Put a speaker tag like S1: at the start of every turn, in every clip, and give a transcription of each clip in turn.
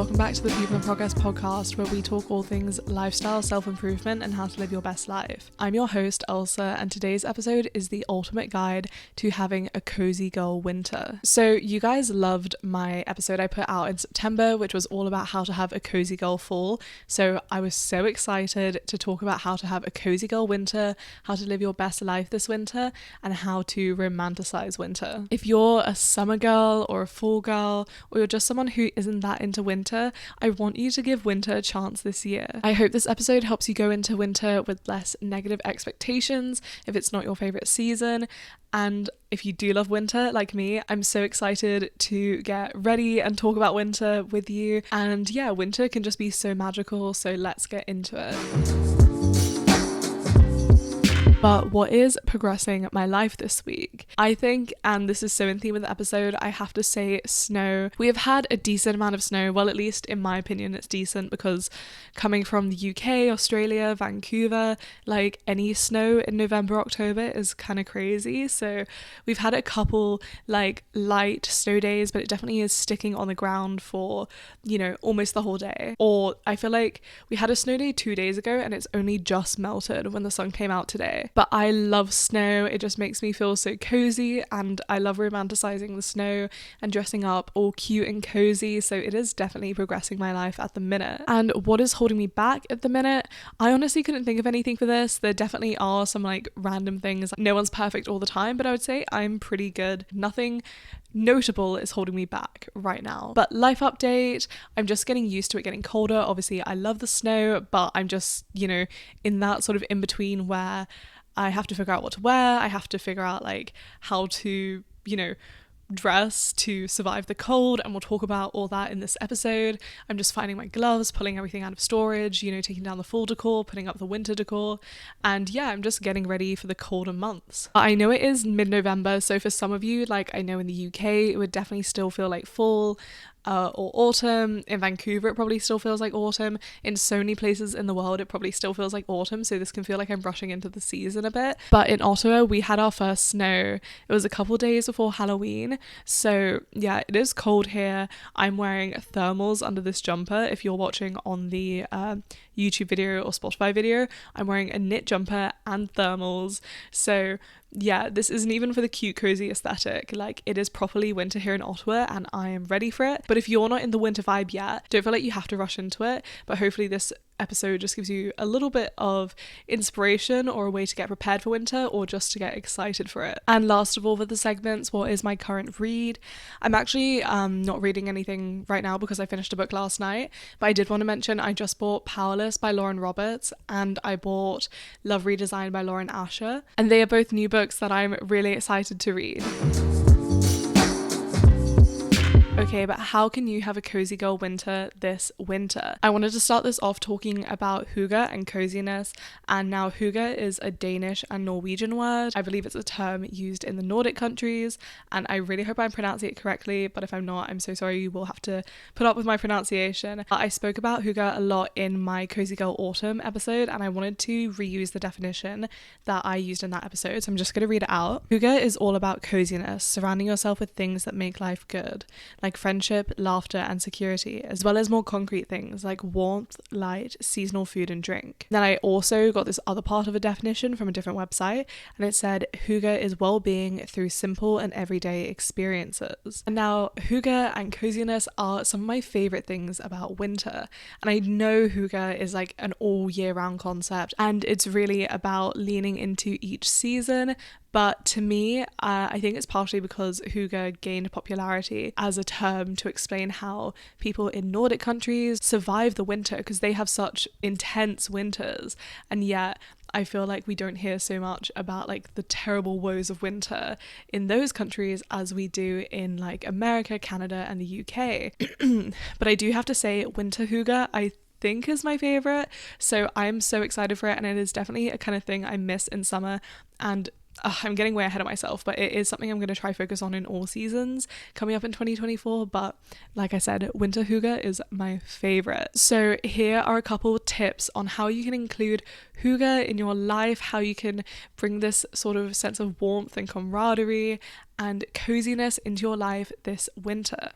S1: welcome back to the People in Progress podcast, where we talk all things lifestyle, self-improvement, and how to live your best life. I'm your host, Elsa, and today's episode is the ultimate guide to having a cozy girl winter. So you guys loved my episode I put out in September, which was all about how to have a cozy girl fall. So I was so excited to talk about how to have a cozy girl winter, how to live your best life this winter, and how to romanticize winter. If you're a summer girl or a fall girl, or you're just someone who isn't that into winter, I want you to give winter a chance this year. I hope this episode helps you go into winter with less negative expectations if it's not your favorite season. And if you do love winter like me, I'm so excited to get ready and talk about winter with you. And yeah, winter can just be so magical, so let's get into it. But what is progressing my life this week? I think, and this is so in theme with the episode, I have to say snow. We have had a decent amount of snow. Well, at least in my opinion, it's decent, because coming from the UK, Australia, Vancouver, like any snow in November, October is kind of crazy. So we've had a couple like light snow days, but it definitely is sticking on the ground for, you know, almost the whole day. Or I feel like we had a snow day 2 days ago and it's only just melted when the sun came out today. But I love snow. It just makes me feel so cozy, and I love romanticizing the snow and dressing up all cute and cozy. So it is definitely progressing my life at the minute. And what is holding me back at the minute? I honestly couldn't think of anything for this. There definitely are some like random things. No one's perfect all the time, but I would say I'm pretty good. Nothing notable is holding me back right now. But life update, I'm just getting used to it getting colder. Obviously I love the snow, but I'm just, you know, in that sort of in between where I have to figure out what to wear. I have to figure out like how to, you know, dress to survive the cold, and we'll talk about all that in this episode. I'm just finding my gloves, pulling everything out of storage, you know, taking down the fall decor, putting up the winter decor, and yeah, I'm just getting ready for the colder months. I know it is mid-November, so for some of you, like I know in the UK it would definitely still feel like fall or autumn. In Vancouver it probably still feels like autumn. In so many places in the world it probably still feels like autumn, so this can feel like I'm rushing into the season a bit. But in Ottawa we had our first snow. It was a couple days before Halloween, so yeah, it is cold here. I'm wearing thermals under this jumper. If you're watching on the YouTube video or Spotify video, I'm wearing a knit jumper and thermals. So yeah, this isn't even for the cute cozy aesthetic. Like, it is properly winter here in Ottawa and I am ready for it. But if you're not in the winter vibe yet, don't feel like you have to rush into it. But hopefully this episode just gives you a little bit of inspiration or a way to get prepared for winter, or just to get excited for it. And last of all, for the segments, what is my current read? I'm actually not reading anything right now because I finished a book last night, but I did want to mention I just bought Powerless by Lauren Roberts and I bought Love Redesigned by Lauren Asher, and they are both new books that I'm really excited to read. Okay, but how can you have a cozy girl winter this winter? I wanted to start this off talking about hygge and coziness. And now hygge is a Danish and Norwegian word. I believe it's a term used in the Nordic countries, and I really hope I'm pronouncing it correctly, but if I'm not, I'm so sorry. You will have to put up with my pronunciation. I spoke about hygge a lot in my Cozy Girl Autumn episode, and I wanted to reuse the definition that I used in that episode, so I'm just going to read it out. Hygge is all about coziness, surrounding yourself with things that make life good, like friendship, laughter, and security, as well as more concrete things like warmth, light, seasonal food and drink. Then I also got this other part of a definition from a different website, and it said hygge is well-being through simple and everyday experiences. And now hygge and coziness are some of my favorite things about winter, and I know hygge is like an all year round concept, and it's really about leaning into each season. But to me, I think it's partially because hygge gained popularity as a term to explain how people in Nordic countries survive the winter, because they have such intense winters, and yet I feel like we don't hear so much about like the terrible woes of winter in those countries as we do in like America, Canada, and the UK. But I do have to say, winter hygge, I think is my favorite, so I'm so excited for it, and it is definitely a kind of thing I miss in summer. And I'm getting way ahead of myself, but it is something I'm going to try focus on in all seasons coming up in 2024. But like I said, winter hygge is my favorite. So here are a couple tips on how you can include hygge in your life, how you can bring this sort of sense of warmth and camaraderie and coziness into your life this winter.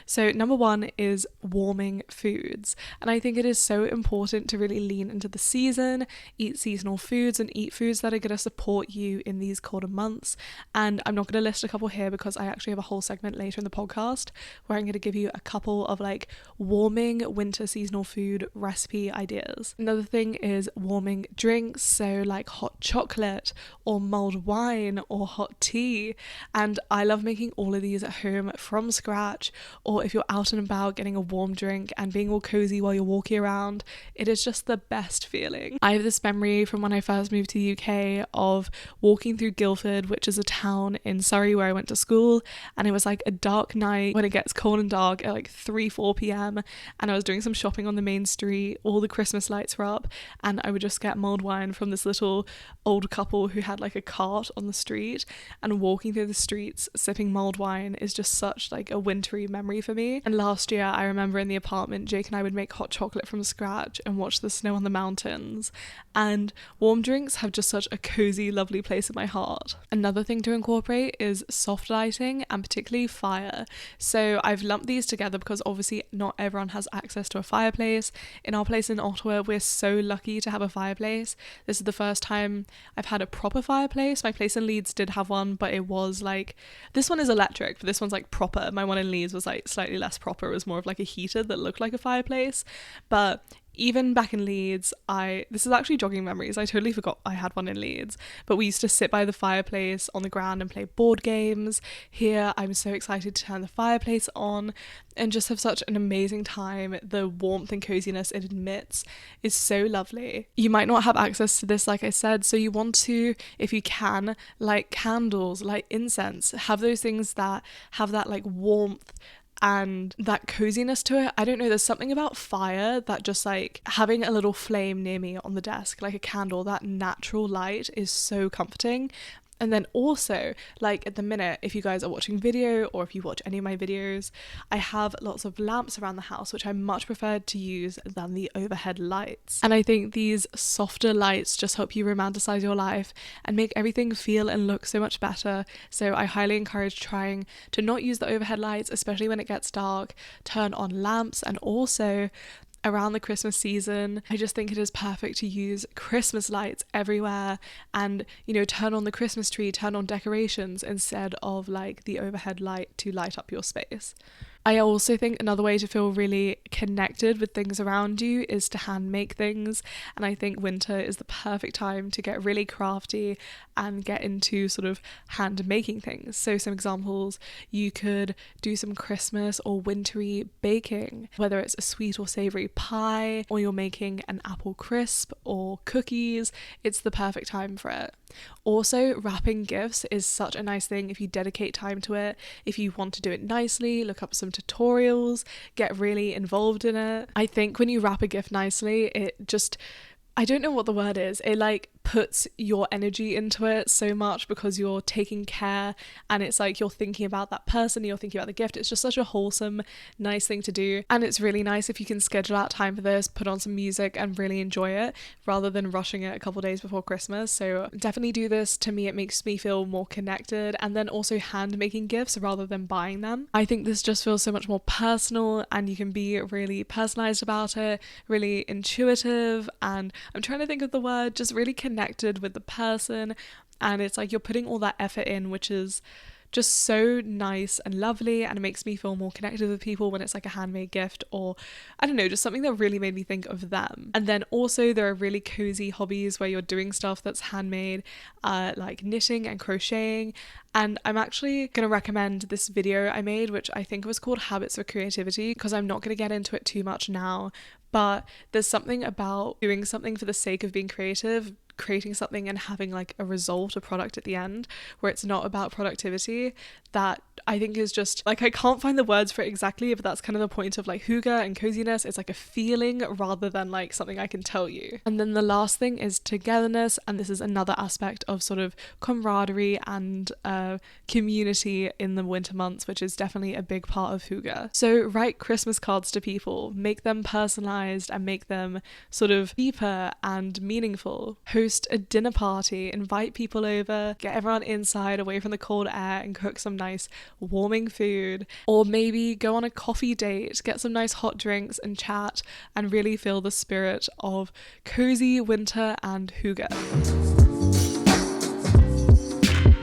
S1: So number one is warming foods. And I think it is so important to really lean into the season, eat seasonal foods and eat foods that are going to support you in these colder months. And I'm not going to list a couple here because I actually have a whole segment later in the podcast where I'm going to give you a couple of like warming winter seasonal food recipe ideas. Another thing is warming drinks, so like hot chocolate or mulled wine or hot tea. And I love making all of these at home from scratch, or if you're out and about getting a warm drink and being all cozy while you're walking around, it is just the best feeling. I have this memory from when I first moved to the UK of walking through Guildford, which is a town in Surrey where I went to school, and it was like a dark night when it gets cold and dark at like 3-4 p.m, and I was doing some shopping on the main street. All the Christmas lights were up, and I would just get mulled wine from this little old couple who had like a cart on the street, and walking through the streets sipping mulled wine is just such like a wintry memory for me. And last year I remember in the apartment Jake and I would make hot chocolate from scratch and watch the snow on the mountains, and warm drinks have just such a cozy, lovely place in my heart. Another thing to incorporate is soft lighting, and particularly fire. So I've lumped these together because obviously not everyone has access to a fireplace. In our place in Ottawa, we're so lucky to have a fireplace. This is the first time I've had a proper fireplace. My place in Leeds did have one, but it was like, this one is electric, but this one's like proper. My one in Leeds was like slightly less proper. It was more of like a heater that looked like a fireplace. But even back in Leeds, this is actually jogging memories, I totally forgot I had one in Leeds, but we used to sit by the fireplace on the ground and play board games. Here, I'm so excited to turn the fireplace on and just have such an amazing time. The warmth and coziness it emits is so lovely. You might not have access to this, like I said, so you want to, if you can, light candles, light incense, have those things that have that like warmth and that coziness to it. I don't know, there's something about fire that just like having a little flame near me on the desk, like a candle, that natural light is so comforting. And then also, like at the minute, if you guys are watching video or if you watch any of my videos, I have lots of lamps around the house, which I much prefer to use than the overhead lights. And I think these softer lights just help you romanticize your life and make everything feel and look so much better. So I highly encourage trying to not use the overhead lights, especially when it gets dark. Turn on lamps, and also around the Christmas season, I just think it is perfect to use Christmas lights everywhere and, you know, turn on the Christmas tree, turn on decorations instead of like the overhead light to light up your space. I also think another way to feel really connected with things around you is to hand make things, and I think winter is the perfect time to get really crafty and get into sort of hand making things. So some examples, you could do some Christmas or wintry baking, whether it's a sweet or savoury pie, or you're making an apple crisp or cookies. It's the perfect time for it. Also, wrapping gifts is such a nice thing if you dedicate time to it. If you want to do it nicely, look up some tutorials, get really involved in it. I think when you wrap a gift nicely, it just, I don't know what the word is, it like puts your energy into it so much because you're taking care, and it's like you're thinking about that person, you're thinking about the gift. It's just such a wholesome, nice thing to do, and it's really nice if you can schedule out time for this, put on some music and really enjoy it rather than rushing it a couple days before Christmas. So definitely do this. To me, it makes me feel more connected, and then also hand making gifts rather than buying them. I think this just feels so much more personal, and you can be really personalized about it, really intuitive, and I'm trying to think of the word, just really connected with the person. And it's like you're putting all that effort in, which is just so nice and lovely, and it makes me feel more connected with people when it's like a handmade gift, or I don't know, just something that really made me think of them. And then also there are really cozy hobbies where you're doing stuff that's handmade, like knitting and crocheting. And I'm actually going to recommend this video I made, which I think was called Habits of Creativity, because I'm not going to get into it too much now, but there's something about doing something for the sake of being creative, creating something and having like a result, a product at the end, where it's not about productivity, that I think is just like, I can't find the words for it exactly, but that's kind of the point of like hygge and coziness. It's like a feeling rather than like something I can tell you. And then the last thing is togetherness, and this is another aspect of sort of camaraderie and community in the winter months, which is definitely a big part of hygge. So write Christmas cards to people, make them personalized and make them sort of deeper and meaningful. Host host a dinner party, invite people over, get everyone inside away from the cold air and cook some nice warming food. Or maybe go on a coffee date, get some nice hot drinks and chat and really feel the spirit of cozy winter and hygge.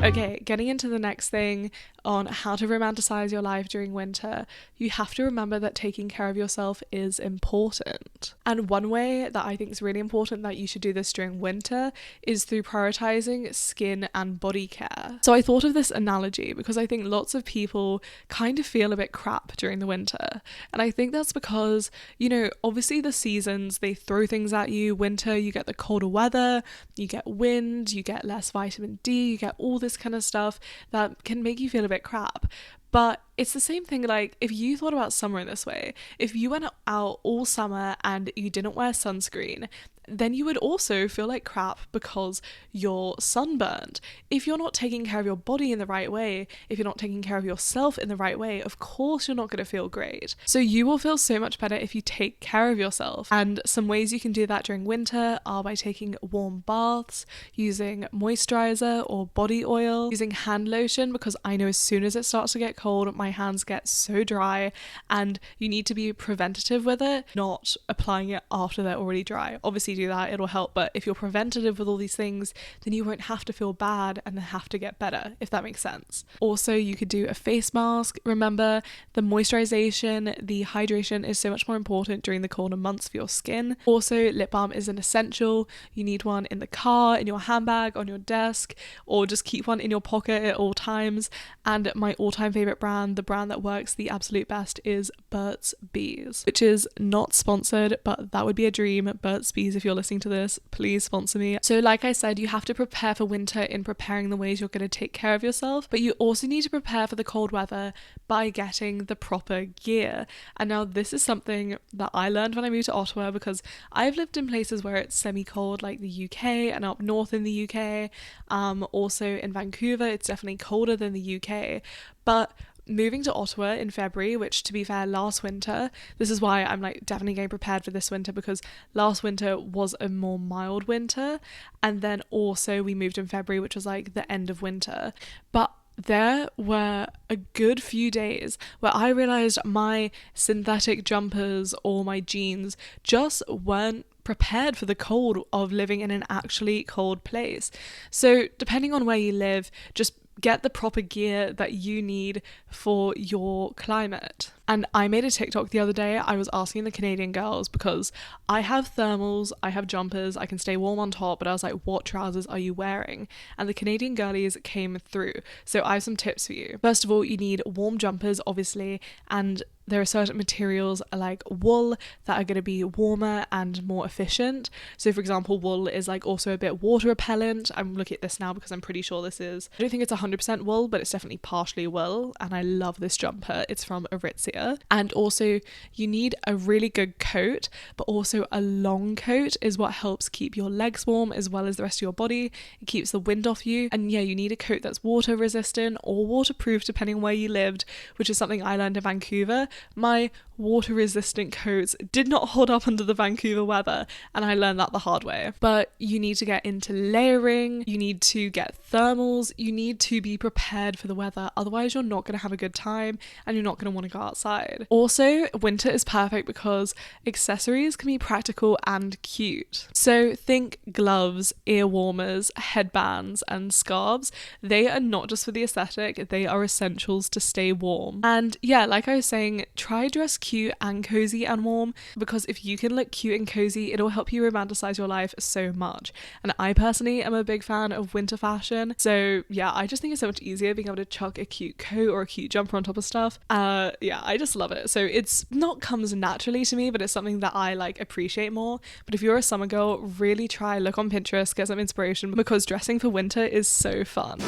S1: Okay, getting into the next thing on how to romanticize your life during winter, you have to remember that taking care of yourself is important. And one way that I think is really important that you should do this during winter is through prioritizing skin and body care. So I thought of this analogy because I think lots of people kind of feel a bit crap during the winter. And I think that's because, you know, obviously the seasons, they throw things at you. Winter, you get the colder weather, you get wind, you get less vitamin D, you get all this kind of stuff that can make you feel a bit crap. But it's the same thing, like if you thought about summer in this way, if you went out all summer and you didn't wear sunscreen, then you would also feel like crap because you're sunburned. If you're not taking care of your body in the right way, if you're not taking care of yourself in the right way, of course you're not going to feel great. So you will feel so much better if you take care of yourself. And some ways you can do that during winter are by taking warm baths, using moisturizer or body oil, using hand lotion, because I know as soon as it starts to get cold, my hands get so dry, and you need to be preventative with it, not applying it after they're already dry. Obviously do that, it'll help, but if you're preventative with all these things, then you won't have to feel bad and have to get better, if that makes sense. Also, you could do a face mask. Remember, the moisturization, the hydration is so much more important during the colder months for your skin. Also, lip balm is an essential. You need one in the car, in your handbag, on your desk, or just keep one in your pocket at all times. And my all-time favorite brand, the brand that works the absolute best, is Burt's Bees, which is not sponsored, but that would be a dream. Burt's Bees, if you're listening to this, please sponsor me. So like I said, you have to prepare for winter in preparing the ways you're going to take care of yourself, but you also need to prepare for the cold weather by getting the proper gear. And now this is something that I learned when I moved to Ottawa, because I've lived in places where it's semi-cold, like the UK and up north in the UK. Also in Vancouver, it's definitely colder than the UK, but moving to Ottawa in February, which to be fair, last winter, this is why I'm like definitely getting prepared for this winter, because last winter was a more mild winter, and then also we moved in February, which was like the end of winter. But there were a good few days where I realized my synthetic jumpers or my jeans just weren't prepared for the cold of living in an actually cold place. So depending on where you live, just get the proper gear that you need for your climate. And I made a TikTok the other day. I was asking the Canadian girls, because I have thermals, I have jumpers, I can stay warm on top, but I was like, what trousers are you wearing? And the Canadian girlies came through. So I have some tips for you. First of all, you need warm jumpers, obviously, and there are certain materials like wool that are going to be warmer and more efficient. So for example, wool is like also a bit water repellent. I'm looking at this now because I'm pretty sure this is, I don't think it's 100% wool, but it's definitely partially wool. And I love this jumper. It's from Aritzia. And also you need a really good coat, but also a long coat is what helps keep your legs warm as well as the rest of your body. It keeps the wind off you. And yeah, you need a coat that's water resistant or waterproof depending on where you lived, which is something I learned in Vancouver. My water resistant coats did not hold up under the Vancouver weather, and I learned that the hard way. But you need to get into layering, you need to get thermals, you need to be prepared for the weather, otherwise you're not going to have a good time and you're not going to want to go outside. Also, winter is perfect because accessories can be practical and cute. So think gloves, ear warmers, headbands and scarves. They are not just for the aesthetic, they are essentials to stay warm. And yeah, like I was saying, try dress cute and cozy and warm, because if you can look cute and cozy, it'll help you romanticize your life so much. And I personally am a big fan of winter fashion, so yeah, I just think it's so much easier being able to chuck a cute coat or a cute jumper on top of stuff. Yeah, I just love it. So it's not comes naturally to me, but it's something that I like appreciate more. But if you're a summer girl, really try look on Pinterest, get some inspiration, because dressing for winter is so fun.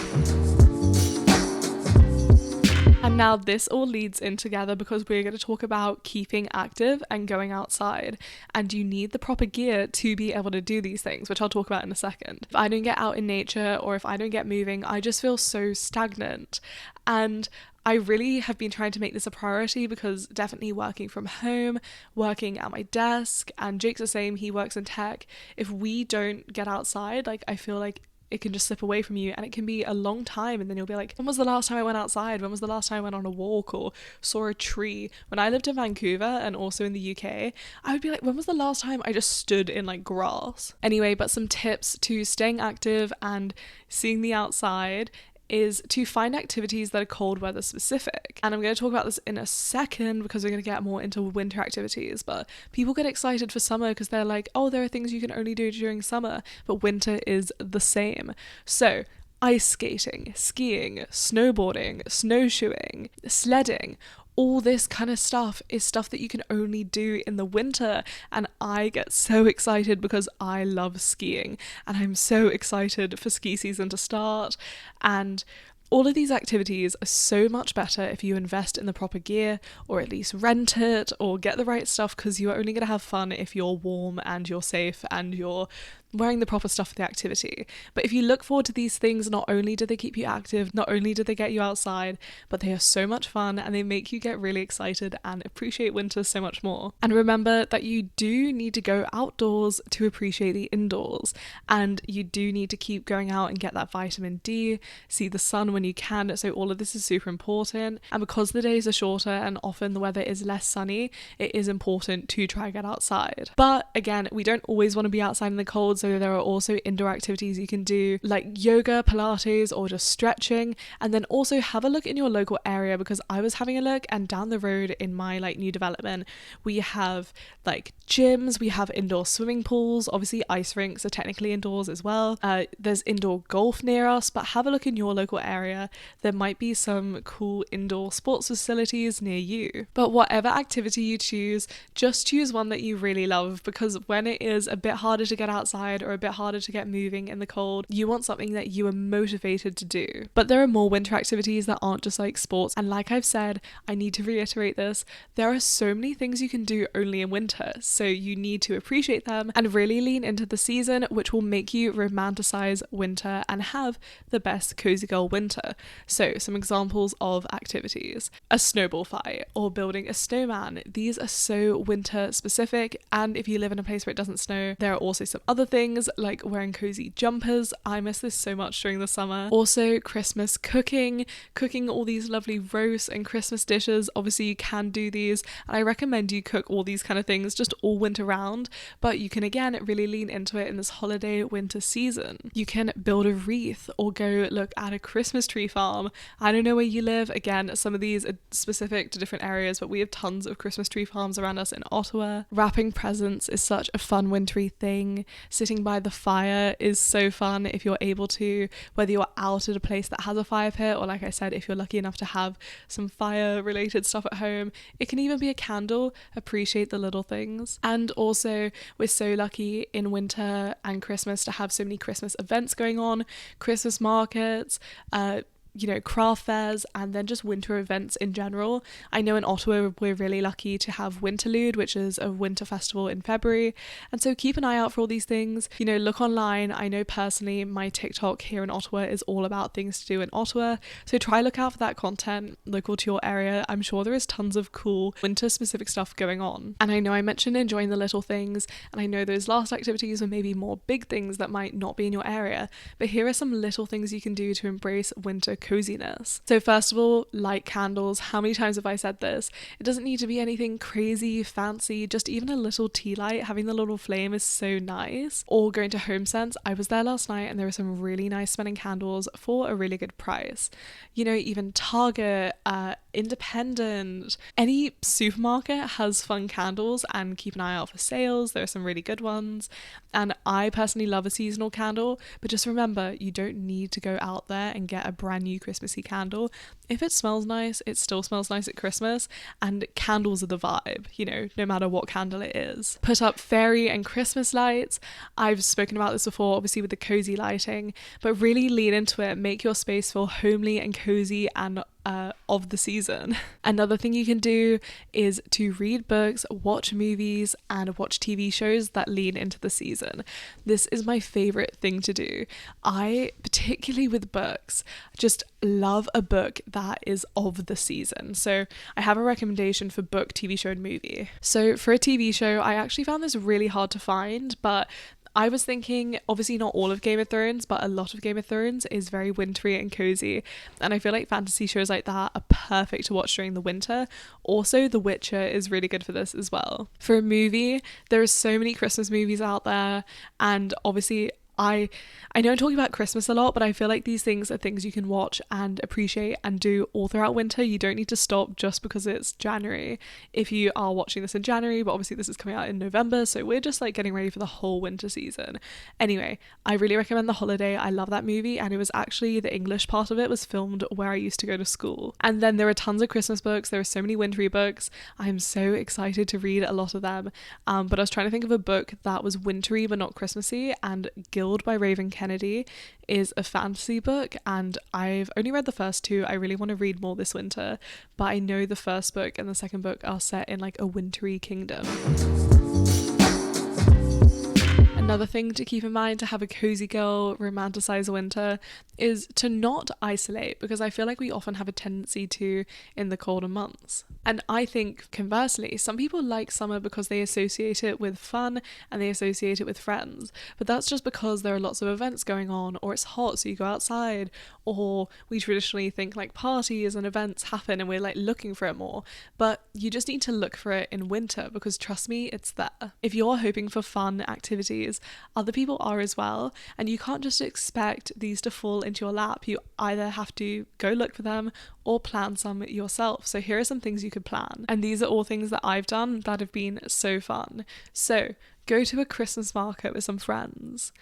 S1: And now this all leads in together because we're going to talk about keeping active and going outside. And you need the proper gear to be able to do these things, which I'll talk about in a second. If I don't get out in nature or if I don't get moving, I just feel so stagnant. And I really have been trying to make this a priority because definitely working from home, working at my desk, and Jake's the same, he works in tech. If we don't get outside, like I feel like it can just slip away from you, and it can be a long time, and then you'll be like, when was the last time I went outside? When was the last time I went on a walk or saw a tree? When I lived in Vancouver and also in the UK, I would be like, when was the last time I just stood in like grass? Anyway, but some tips to staying active and seeing the outside is to find activities that are cold weather specific. And I'm going to talk about this in a second because we're going to get more into winter activities, but people get excited for summer because they're like, oh, there are things you can only do during summer, but winter is the same. So ice skating, skiing, snowboarding, snowshoeing, sledding, all this kind of stuff is stuff that you can only do in the winter, and I get so excited because I love skiing, and I'm so excited for ski season to start. And all of these activities are so much better if you invest in the proper gear, or at least rent it or get the right stuff, because you're only going to have fun if you're warm and you're safe and you're wearing the proper stuff for the activity. But if you look forward to these things, not only do they keep you active, not only do they get you outside, but they are so much fun and they make you get really excited and appreciate winter so much more. And remember that you do need to go outdoors to appreciate the indoors, and you do need to keep going out and get that vitamin D, see the sun when you can. So all of this is super important, and because the days are shorter and often the weather is less sunny, it is important to try and get outside. But again, we don't always want to be outside in the cold, so there are also indoor activities you can do like yoga, Pilates, or just stretching. And then also have a look in your local area, because I was having a look, and down the road in my like new development, we have like gyms, we have indoor swimming pools, obviously ice rinks are technically indoors as well. There's indoor golf near us, but have a look in your local area. There might be some cool indoor sports facilities near you. But whatever activity you choose, just choose one that you really love, because when it is a bit harder to get outside or a bit harder to get moving in the cold, you want something that you are motivated to do. But there are more winter activities that aren't just like sports, and like I've said, I need to reiterate this, there are so many things you can do only in winter, so you need to appreciate them and really lean into the season, which will make you romanticize winter and have the best cozy girl winter. So some examples of activities: a snowball fight or building a snowman. These are so winter specific, and if you live in a place where it doesn't snow, there are also some other things like wearing cozy jumpers. I miss this so much during the summer. Also Christmas cooking all these lovely roasts and Christmas dishes. Obviously you can do these, and I recommend you cook all these kind of things just all winter round, but you can again really lean into it in this holiday winter season. You can build a wreath or go look at a Christmas tree farm. I don't know where you live, again some of these are specific to different areas, but we have tons of Christmas tree farms around us in Ottawa. Wrapping presents is such a fun wintry thing. Sitting by the fire is so fun if you're able to, whether you're out at a place that has a fire pit, or like I said, if you're lucky enough to have some fire related stuff at home. It can even be a candle. Appreciate the little things. And also we're so lucky in winter and Christmas to have so many Christmas events going on, Christmas markets, craft fairs, and then just winter events in general. I know in Ottawa we're really lucky to have Winterlude, which is a winter festival in February, and so keep an eye out for all these things. Look online. I know personally my TikTok here in Ottawa is all about things to do in Ottawa, so try look out for that content local to your area. I'm sure there is tons of cool winter specific stuff going on. And I know I mentioned enjoying the little things, and I know those last activities were maybe more big things that might not be in your area, but here are some little things you can do to embrace winter coziness. So first of all, light candles. How many times have I said this? It doesn't need to be anything crazy fancy, just even a little tea light, having the little flame is so nice. Or going to Home Sense. I was there last night and there were some really nice smelling candles for a really good price. Even Target, Independent, any supermarket has fun candles, and keep an eye out for sales. There are some really good ones, and I personally love a seasonal candle, but just remember, you don't need to go out there and get a brand new Christmassy candle. If it smells nice, it still smells nice at Christmas, and candles are the vibe, no matter what candle it is. Put up fairy and Christmas lights. I've spoken about this before, obviously with the cozy lighting, but really lean into it. Make your space feel homely and cozy and of the season. Another thing you can do is to read books, watch movies, and watch TV shows that lean into the season. This is my favorite thing to do. I, particularly with books, just love a book that is of the season. So I have a recommendation for book, TV show, and movie. So for a TV show, I actually found this really hard to find, but I was thinking, obviously not all of Game of Thrones, but a lot of Game of Thrones is very wintry and cozy. And I feel like fantasy shows like that are perfect to watch during the winter. Also, The Witcher is really good for this as well. For a movie, there are so many Christmas movies out there. And obviously, I know I'm talking about Christmas a lot, but I feel like these things are things you can watch and appreciate and do all throughout winter. You don't need to stop just because it's January. If you are watching this in January, but obviously this is coming out in November, so we're just like getting ready for the whole winter season. Anyway, I really recommend The Holiday. I love that movie, and it was actually, the English part of it was filmed where I used to go to school. And then there are tons of Christmas books. There are so many wintry books. I'm so excited to read a lot of them. But I was trying to think of a book that was wintry but not Christmassy, and by Raven Kennedy is a fantasy book, and I've only read the first two. I really want to read more this winter, but I know the first book and the second book are set in like a wintry kingdom. Another thing to keep in mind to have a cozy girl romanticize winter is to not isolate, because I feel like we often have a tendency to in the colder months. And I think conversely, some people like summer because they associate it with fun and they associate it with friends. But that's just because there are lots of events going on, or it's hot so you go outside, or we traditionally think like parties and events happen and we're like looking for it more. But you just need to look for it in winter, because trust me, it's there. If you're hoping for fun activities, other people are as well, and you can't just expect these to fall into your lap. You either have to go look for them or plan some yourself. So here are some things you could plan, and these are all things that I've done that have been so fun. So go to a Christmas market with some friends.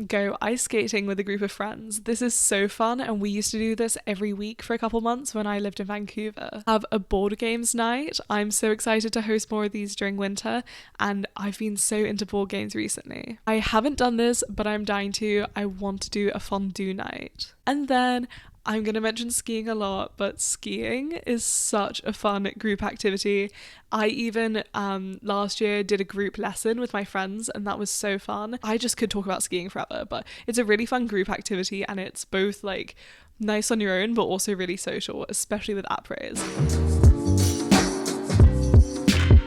S1: Go ice skating with a group of friends. This is so fun, and we used to do this every week for a couple months when I lived in Vancouver. Have a board games night. I'm so excited to host more of these during winter, and I've been so into board games recently. I haven't done this, but I'm dying to. I want to do a fondue night. And then I'm going to mention skiing a lot, but skiing is such a fun group activity. I even last year did a group lesson with my friends, and that was so fun. I just could talk about skiing forever, but it's a really fun group activity, and it's both like nice on your own but also really social, especially with après.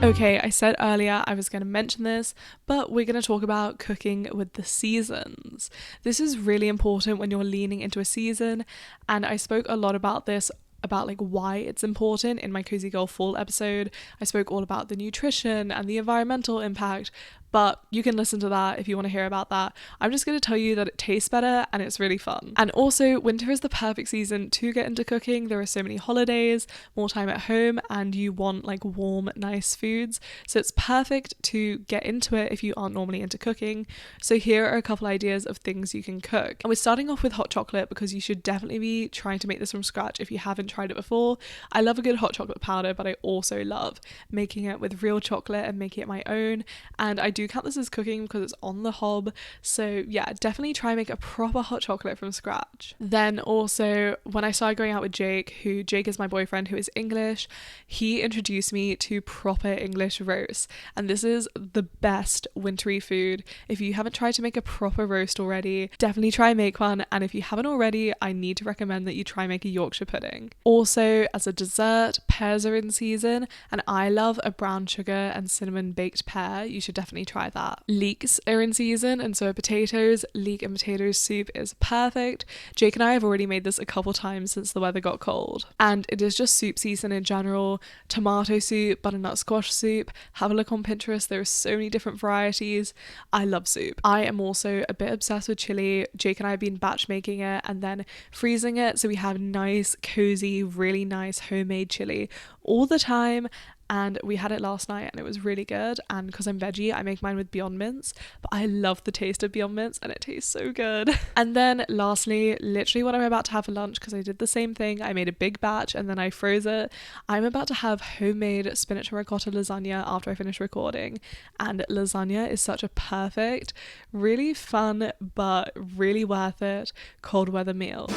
S1: Okay, I said earlier I was going to mention this, but we're going to talk about cooking with the seasons. This is really important when you're leaning into a season, and I spoke a lot about this, about like why it's important in my Cozy Girl Fall episode. I spoke all about the nutrition and the environmental impact, but you can listen to that if you want to hear about that. I'm just going to tell you that it tastes better and it's really fun. And also, winter is the perfect season to get into cooking. There are so many holidays, more time at home, and you want like warm, nice foods. So it's perfect to get into it if you aren't normally into cooking. So here are a couple ideas of things you can cook. And we're starting off with hot chocolate, because you should definitely be trying to make this from scratch if you haven't tried it before. I love a good hot chocolate powder, but I also love making it with real chocolate and making it my own. And I do count this as cooking because it's on the hob. So yeah, definitely try and make a proper hot chocolate from scratch. Then also, when I started going out with Jake is my boyfriend who is English, he introduced me to proper English roast, and this is the best wintry food. If you haven't tried to make a proper roast already, definitely try and make one, and if you haven't already, I need to recommend that you try and make a Yorkshire pudding. Also, as a dessert, pears are in season, and I love a brown sugar and cinnamon baked pear. You should definitely try that. Leeks are in season, and so are potatoes. Leek and potato soup is perfect. Jake and I have already made this a couple times since the weather got cold, and it is just soup season in general. Tomato soup, butternut squash soup. Have a look on Pinterest, there are so many different varieties. I love soup. I am also a bit obsessed with chili. Jake and I have been batch making it and then freezing it, so we have nice, cozy, really nice homemade chili all the time. And we had it last night and it was really good. And because I'm veggie, I make mine with Beyond Mints, but I love the taste of Beyond Mints and it tastes so good. And then lastly, literally what I'm about to have for lunch, because I did the same thing, I made a big batch and then I froze it. I'm about to have homemade spinach and ricotta lasagna after I finish recording, and lasagna is such a perfect, really fun but really worth it cold weather meal.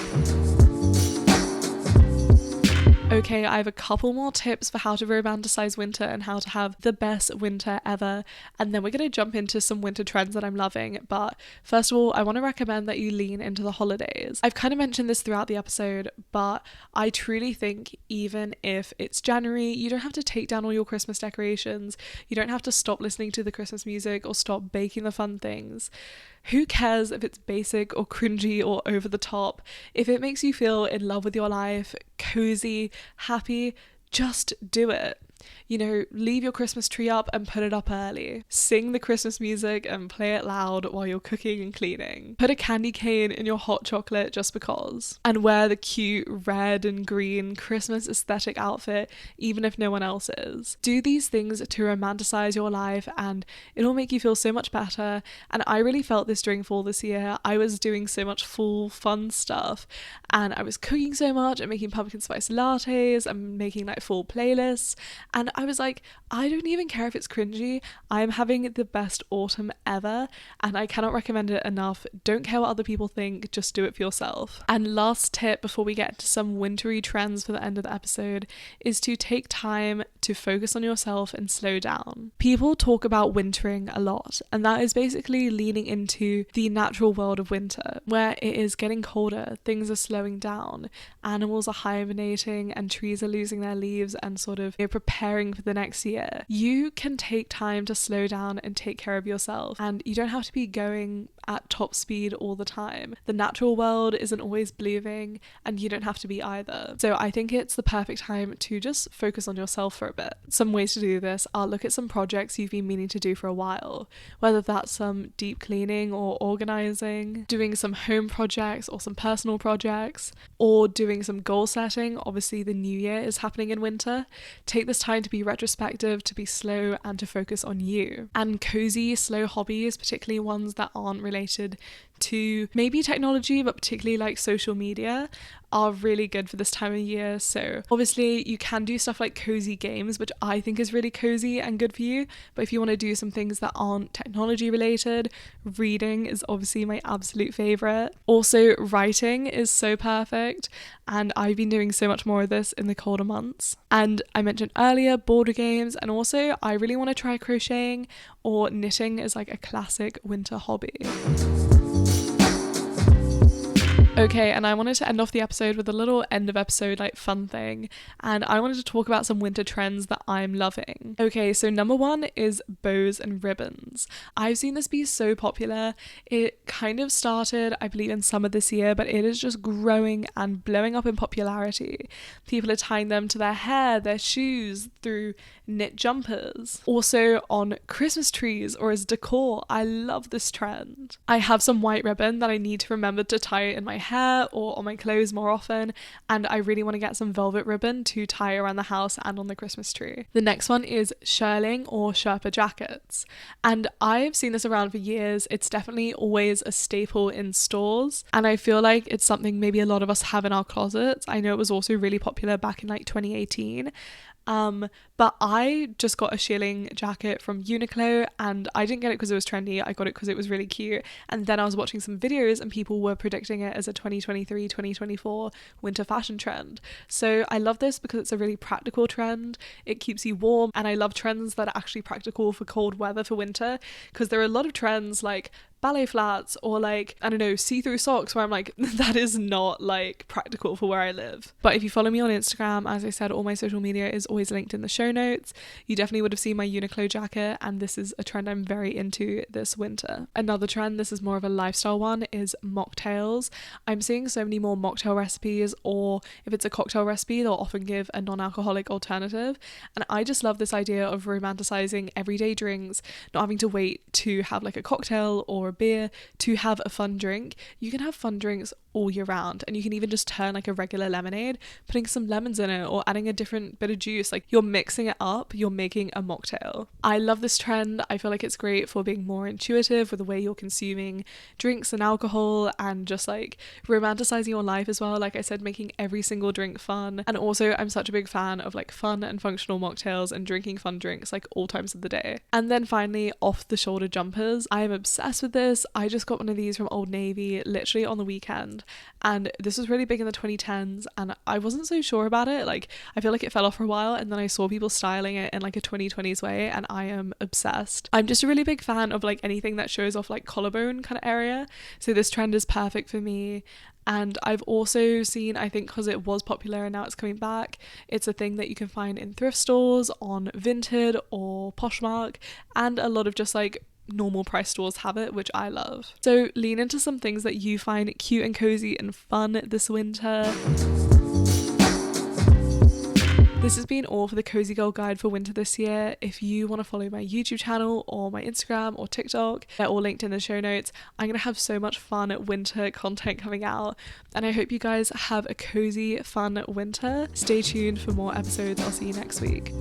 S1: Okay, I have a couple more tips for how to romanticize winter and how to have the best winter ever. And then we're going to jump into some winter trends that I'm loving. But first of all, I want to recommend that you lean into the holidays. I've kind of mentioned this throughout the episode, but I truly think even if it's January, you don't have to take down all your Christmas decorations. You don't have to stop listening to the Christmas music or stop baking the fun things. Who cares if it's basic or cringy or over the top? If it makes you feel in love with your life, cozy, happy, just do it. You know, leave your Christmas tree up and put it up early. Sing the Christmas music and play it loud while you're cooking and cleaning. Put a candy cane in your hot chocolate just because. And wear the cute red and green Christmas aesthetic outfit even if no one else is. Do these things to romanticize your life and it'll make you feel so much better. And I really felt this during fall this year. I was doing so much fall fun stuff and I was cooking so much and making pumpkin spice lattes and making like fall playlists. And I was like, I don't even care if it's cringy. I'm having the best autumn ever and I cannot recommend it enough. Don't care what other people think, just do it for yourself. And last tip before we get to some wintry trends for the end of the episode is to take time to focus on yourself and slow down. People talk about wintering a lot, and that is basically leaning into the natural world of winter, where it is getting colder, things are slowing down, animals are hibernating and trees are losing their leaves and sort of preparing for the next year. You can take time to slow down and take care of yourself, and you don't have to be going at top speed all the time. The natural world isn't always blooming and you don't have to be either. So I think it's the perfect time to just focus on yourself for a bit. Some ways to do this are look at some projects you've been meaning to do for a while, whether that's some deep cleaning or organizing, doing some home projects or some personal projects, or doing some goal setting. Obviously the new year is happening in winter. Take this time to be retrospective, to be slow and to focus on you. And cozy, slow hobbies, particularly ones that aren't related to maybe technology, but particularly like social media, are really good for this time of year. So obviously you can do stuff like cozy games, which I think is really cozy and good for you. But if you want to do some things that aren't technology related, reading is obviously my absolute favorite. Also, writing is so perfect. And I've been doing so much more of this in the colder months. And I mentioned earlier board games, and also I really want to try crocheting or knitting as like a classic winter hobby. Okay, and I wanted to end off the episode with a little end of episode like fun thing, and I wanted to talk about some winter trends that I'm loving. Okay, so number one is bows and ribbons. I've seen this be so popular. It kind of started, I believe, in summer this year, but it is just growing and blowing up in popularity. People are tying them to their hair, their shoes, through knit jumpers. Also on Christmas trees or as decor. I love this trend. I have some white ribbon that I need to remember to tie in my hair or on my clothes more often, and I really want to get some velvet ribbon to tie around the house and on the Christmas tree. The next one is shirling or Sherpa jackets, and I've seen this around for years. It's definitely always a staple in stores, and I feel like it's something maybe a lot of us have in our closets. I know it was also really popular back in like 2018. But I just got a shearling jacket from Uniqlo, and I didn't get it because it was trendy. I got it because it was really cute. And then I was watching some videos and people were predicting it as a 2023-2024 winter fashion trend. So I love this because it's a really practical trend. It keeps you warm, and I love trends that are actually practical for cold weather for winter, because there are a lot of trends like ballet flats or like, I don't know, see-through socks where I'm like, that is not like practical for where I live. But if you follow me on Instagram, as I said, all my social media is always linked in the show notes. You definitely would have seen my Uniqlo jacket, and this is a trend I'm very into this winter. Another trend, this is more of a lifestyle one, is mocktails. I'm seeing so many more mocktail recipes, or if it's a cocktail recipe, they'll often give a non-alcoholic alternative. And I just love this idea of romanticizing everyday drinks, not having to wait to have like a cocktail or a beer to have a fun drink. You can have fun drinks all year round, and you can even just turn like a regular lemonade, putting some lemons in it or adding a different bit of juice. Like, you're mixing it up, you're making a mocktail. I love this trend. I feel like it's great for being more intuitive with the way you're consuming drinks and alcohol, and just like romanticizing your life as well. Like I said, making every single drink fun. And also, I'm such a big fan of like fun and functional mocktails and drinking fun drinks like all times of the day. And then finally, off the shoulder jumpers. I am obsessed with this. I just got one of these from Old Navy literally on the weekend. trend, and this was really big in the 2010s, and I wasn't so sure about it. Like, I feel like it fell off for a while, and then I saw people styling it in like a 2020s way, and I am obsessed. I'm just a really big fan of like anything that shows off like collarbone kind of area, so this trend is perfect for me. And I've also seen, I think because it was popular and now it's coming back, it's a thing that you can find in thrift stores, on Vinted or Poshmark, and a lot of just like normal price stores have it, which I love. So lean into some things that you find cute and cozy and fun this winter. This has been all for the Cozy Girl Guide for winter this year. If you want to follow my YouTube channel or my Instagram or TikTok, they're all linked in the show notes. I'm going to have so much fun winter content coming out, and I hope you guys have a cozy, fun winter. Stay tuned for more episodes. I'll see you next week.